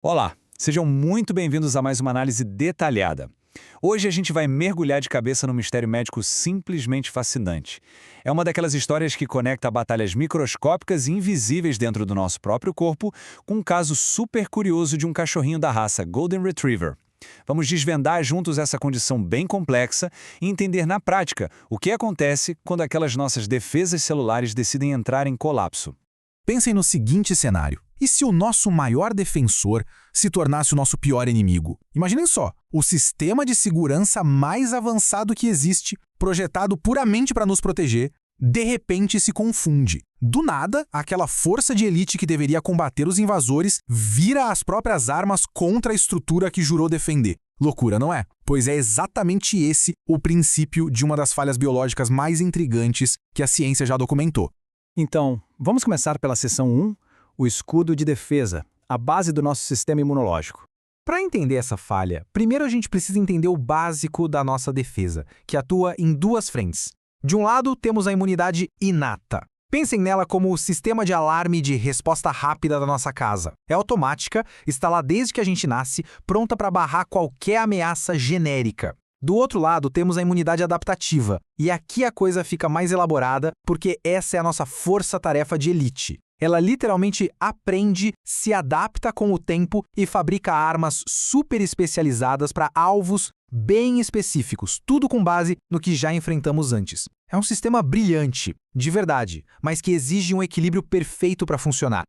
Olá, sejam muito bem-vindos a mais uma análise detalhada. Hoje a gente vai mergulhar de cabeça num mistério médico simplesmente fascinante. É uma daquelas histórias que conecta batalhas microscópicas e invisíveis dentro do nosso próprio corpo com um caso super curioso de um cachorrinho da raça Golden Retriever. Vamos desvendar juntos essa condição bem complexa e entender na prática o que acontece quando aquelas nossas defesas celulares decidem entrar em colapso. Pensem no seguinte cenário. E se o nosso maior defensor se tornasse o nosso pior inimigo? Imaginem só, o sistema de segurança mais avançado que existe, projetado puramente para nos proteger, de repente se confunde. Do nada, aquela força de elite que deveria combater os invasores vira as próprias armas contra a estrutura que jurou defender. Loucura, não é? Pois é exatamente esse o princípio de uma das falhas biológicas mais intrigantes que a ciência já documentou. Então, vamos começar pela seção 1, o escudo de defesa, a base do nosso sistema imunológico. Para entender essa falha, primeiro a gente precisa entender o básico da nossa defesa, que atua em duas frentes. De um lado, temos a imunidade inata. Pensem nela como o sistema de alarme de resposta rápida da nossa casa. É automática, está lá desde que a gente nasce, pronta para barrar qualquer ameaça genérica. Do outro lado, temos a imunidade adaptativa, e aqui a coisa fica mais elaborada porque essa é a nossa força-tarefa de elite. Ela literalmente aprende, se adapta com o tempo e fabrica armas super especializadas para alvos bem específicos, tudo com base no que já enfrentamos antes. É um sistema brilhante, de verdade, mas que exige um equilíbrio perfeito para funcionar.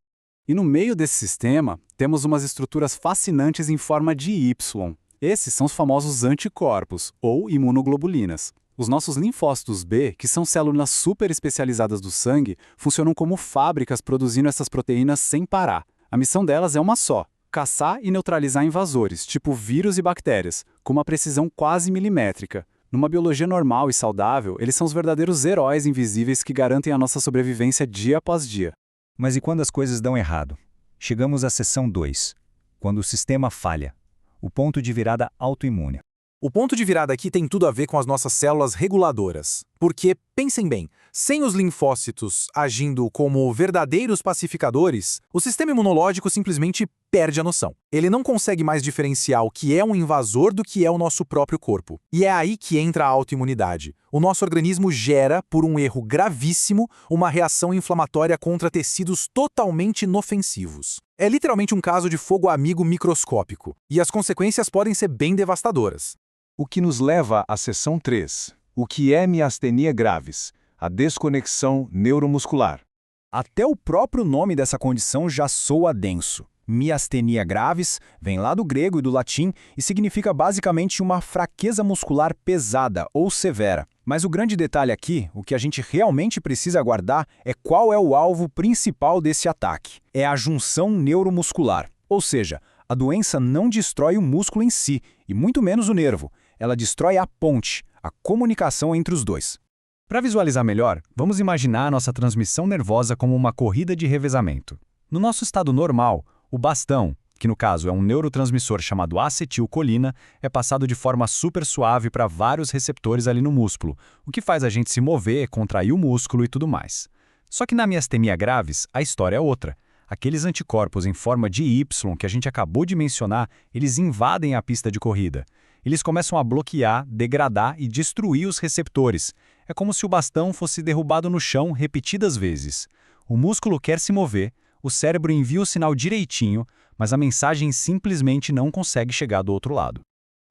E no meio desse sistema, temos umas estruturas fascinantes em forma de Y. Esses são os famosos anticorpos, ou imunoglobulinas. Os nossos linfócitos B, que são células super especializadas do sangue, funcionam como fábricas produzindo essas proteínas sem parar. A missão delas é uma só: caçar e neutralizar invasores, tipo vírus e bactérias, com uma precisão quase milimétrica. Numa biologia normal e saudável, eles são os verdadeiros heróis invisíveis que garantem a nossa sobrevivência dia após dia. Mas e quando as coisas dão errado? Chegamos à seção 2, quando o sistema falha. O ponto de virada autoimune. O ponto de virada aqui tem tudo a ver com as nossas células reguladoras. Porque, pensem bem, sem os linfócitos agindo como verdadeiros pacificadores, o sistema imunológico simplesmente perde a noção. Ele não consegue mais diferenciar o que é um invasor do que é o nosso próprio corpo. E é aí que entra a autoimunidade. O nosso organismo gera, por um erro gravíssimo, uma reação inflamatória contra tecidos totalmente inofensivos. É literalmente um caso de fogo amigo microscópico. E as consequências podem ser bem devastadoras. O que nos leva à seção 3. O que é miastenia gravis? A desconexão neuromuscular. Até o próprio nome dessa condição já soa denso. Miastenia gravis vem lá do grego e do latim e significa basicamente uma fraqueza muscular pesada ou severa. Mas o grande detalhe aqui, o que a gente realmente precisa aguardar, é qual é o alvo principal desse ataque. É a junção neuromuscular. Ou seja, a doença não destrói o músculo em si, e muito menos o nervo. Ela destrói a ponte, a comunicação entre os dois. Para visualizar melhor, vamos imaginar a nossa transmissão nervosa como uma corrida de revezamento. No nosso estado normal, o bastão, que no caso é um neurotransmissor chamado acetilcolina, é passado de forma super suave para vários receptores ali no músculo, o que faz a gente se mover, contrair o músculo e tudo mais. Só que na miastenia gravis, a história é outra. Aqueles anticorpos em forma de Y que a gente acabou de mencionar, eles invadem a pista de corrida. Eles começam a bloquear, degradar e destruir os receptores. É como se o bastão fosse derrubado no chão repetidas vezes. O músculo quer se mover, o cérebro envia o sinal direitinho, mas a mensagem simplesmente não consegue chegar do outro lado.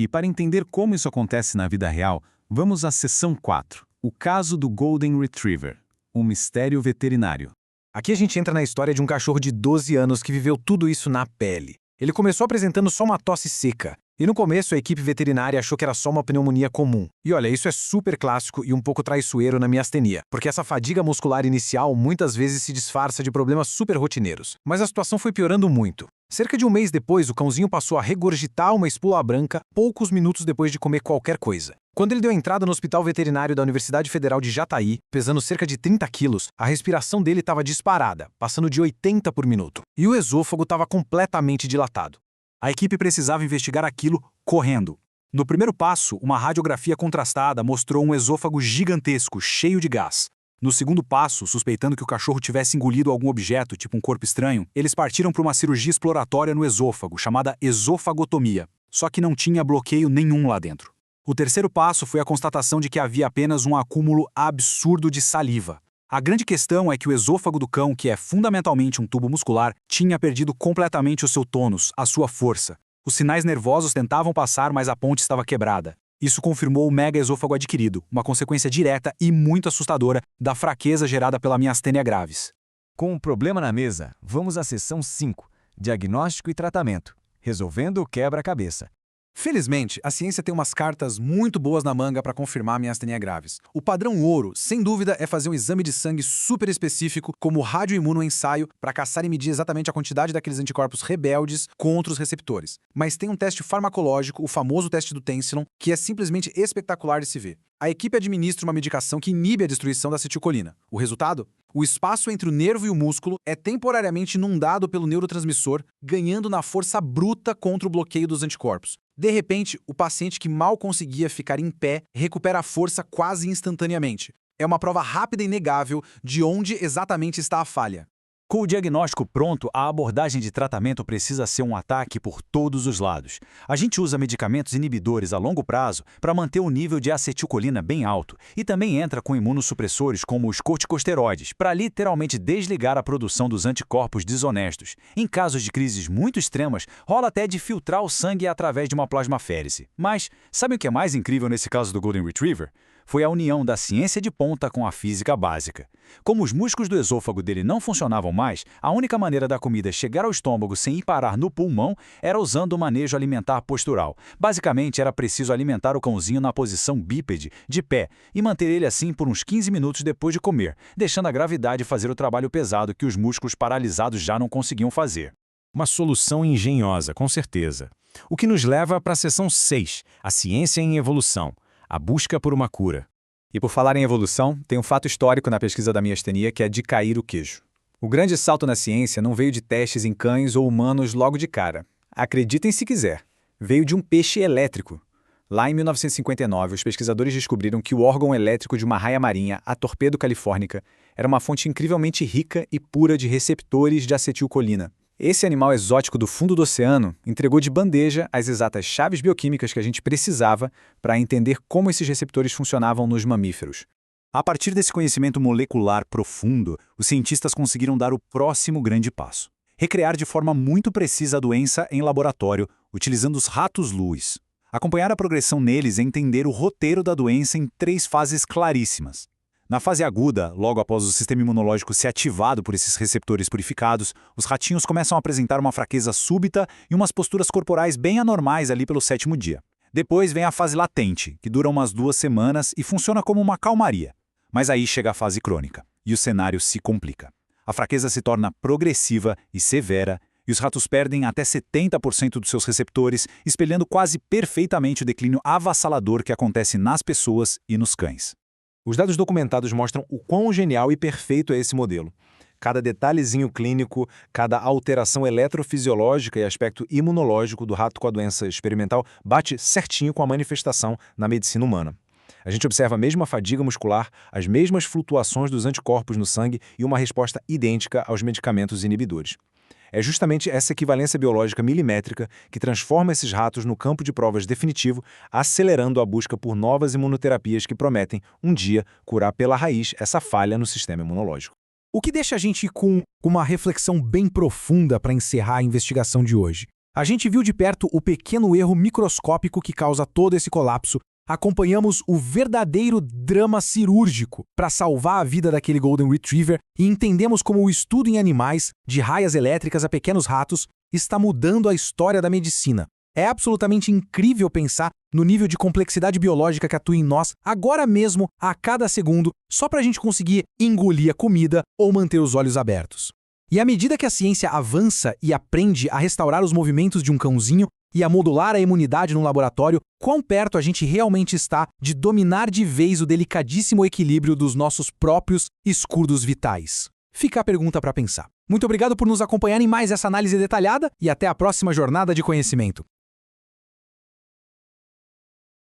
E para entender como isso acontece na vida real, vamos à seção 4. O caso do Golden Retriever. Um mistério veterinário. Aqui a gente entra na história de um cachorro de 12 anos que viveu tudo isso na pele. Ele começou apresentando só uma tosse seca. E no começo a equipe veterinária achou que era só uma pneumonia comum. E olha, isso é super clássico e um pouco traiçoeiro na miastenia, porque essa fadiga muscular inicial muitas vezes se disfarça de problemas super rotineiros. Mas a situação foi piorando muito. Cerca de um mês depois, o cãozinho passou a regurgitar uma espuma branca poucos minutos depois de comer qualquer coisa. Quando ele deu entrada no hospital veterinário da Universidade Federal de Jataí, pesando cerca de 30 quilos, a respiração dele estava disparada, passando de 80 por minuto. E o esôfago estava completamente dilatado. A equipe precisava investigar aquilo correndo. No primeiro passo, uma radiografia contrastada mostrou um esôfago gigantesco, cheio de gás. No segundo passo, suspeitando que o cachorro tivesse engolido algum objeto, tipo um corpo estranho, eles partiram para uma cirurgia exploratória no esôfago, chamada esofagotomia. Só que não tinha bloqueio nenhum lá dentro. O terceiro passo foi a constatação de que havia apenas um acúmulo absurdo de saliva. A grande questão é que o esôfago do cão, que é fundamentalmente um tubo muscular, tinha perdido completamente o seu tônus, a sua força. Os sinais nervosos tentavam passar, mas a ponte estava quebrada. Isso confirmou o mega esôfago adquirido, uma consequência direta e muito assustadora da fraqueza gerada pela miastênia gravis. Com o problema na mesa, vamos à seção 5, diagnóstico e tratamento, resolvendo o quebra-cabeça. Felizmente, a ciência tem umas cartas muito boas na manga para confirmar a miastenia gravis. O padrão ouro, sem dúvida, é fazer um exame de sangue super específico, como o radioimunoensaio, para caçar e medir exatamente a quantidade daqueles anticorpos rebeldes contra os receptores. Mas tem um teste farmacológico, o famoso teste do Tensilon, que é simplesmente espetacular de se ver. A equipe administra uma medicação que inibe a destruição da acetilcolina. O resultado? O espaço entre o nervo e o músculo é temporariamente inundado pelo neurotransmissor, ganhando na força bruta contra o bloqueio dos anticorpos. De repente, o paciente que mal conseguia ficar em pé recupera a força quase instantaneamente. É uma prova rápida e inegável de onde exatamente está a falha. Com o diagnóstico pronto, a abordagem de tratamento precisa ser um ataque por todos os lados. A gente usa medicamentos inibidores a longo prazo para manter o nível de acetilcolina bem alto e também entra com imunossupressores como os corticosteroides para literalmente desligar a produção dos anticorpos desonestos. Em casos de crises muito extremas, rola até de filtrar o sangue através de uma plasmaférese. Mas sabe o que é mais incrível nesse caso do Golden Retriever? Foi a união da ciência de ponta com a física básica. Como os músculos do esôfago dele não funcionavam mais, a única maneira da comida chegar ao estômago sem ir parar no pulmão era usando o manejo alimentar postural. Basicamente, era preciso alimentar o cãozinho na posição bípede, de pé, e manter ele assim por uns 15 minutos depois de comer, deixando a gravidade fazer o trabalho pesado que os músculos paralisados já não conseguiam fazer. Uma solução engenhosa, com certeza. O que nos leva para a seção 6, a ciência em evolução. A busca por uma cura. E por falar em evolução, tem um fato histórico na pesquisa da miastenia que é de cair o queijo. O grande salto na ciência não veio de testes em cães ou humanos logo de cara. Acreditem se quiser, veio de um peixe elétrico. Lá em 1959, os pesquisadores descobriram que o órgão elétrico de uma raia marinha, a Torpedo californica, era uma fonte incrivelmente rica e pura de receptores de acetilcolina. Esse animal exótico do fundo do oceano entregou de bandeja as exatas chaves bioquímicas que a gente precisava para entender como esses receptores funcionavam nos mamíferos. A partir desse conhecimento molecular profundo, os cientistas conseguiram dar o próximo grande passo: recriar de forma muito precisa a doença em laboratório, utilizando os ratos-luz. Acompanhar a progressão neles é entender o roteiro da doença em 3 fases claríssimas. Na fase aguda, logo após o sistema imunológico ser ativado por esses receptores purificados, os ratinhos começam a apresentar uma fraqueza súbita e umas posturas corporais bem anormais ali pelo 7º dia. Depois vem a fase latente, que dura umas 2 semanas e funciona como uma calmaria. Mas aí chega a fase crônica, e o cenário se complica. A fraqueza se torna progressiva e severa, e os ratos perdem até 70% dos seus receptores, espelhando quase perfeitamente o declínio avassalador que acontece nas pessoas e nos cães. Os dados documentados mostram o quão genial e perfeito é esse modelo. Cada detalhezinho clínico, cada alteração eletrofisiológica e aspecto imunológico do rato com a doença experimental bate certinho com a manifestação na medicina humana. A gente observa a mesma fadiga muscular, as mesmas flutuações dos anticorpos no sangue e uma resposta idêntica aos medicamentos inibidores. É justamente essa equivalência biológica milimétrica que transforma esses ratos no campo de provas definitivo, acelerando a busca por novas imunoterapias que prometem, um dia, curar pela raiz essa falha no sistema imunológico. O que deixa a gente com uma reflexão bem profunda para encerrar a investigação de hoje. A gente viu de perto o pequeno erro microscópico que causa todo esse colapso. Acompanhamos o verdadeiro drama cirúrgico para salvar a vida daquele Golden Retriever e entendemos como o estudo em animais, de raias elétricas a pequenos ratos, está mudando a história da medicina. É absolutamente incrível pensar no nível de complexidade biológica que atua em nós agora mesmo, a cada segundo, só para a gente conseguir engolir a comida ou manter os olhos abertos. E à medida que a ciência avança e aprende a restaurar os movimentos de um cãozinho e a modular a imunidade no laboratório, quão perto a gente realmente está de dominar de vez o delicadíssimo equilíbrio dos nossos próprios escudos vitais? Fica a pergunta para pensar. Muito obrigado por nos acompanhar em mais essa análise detalhada e até a próxima jornada de conhecimento.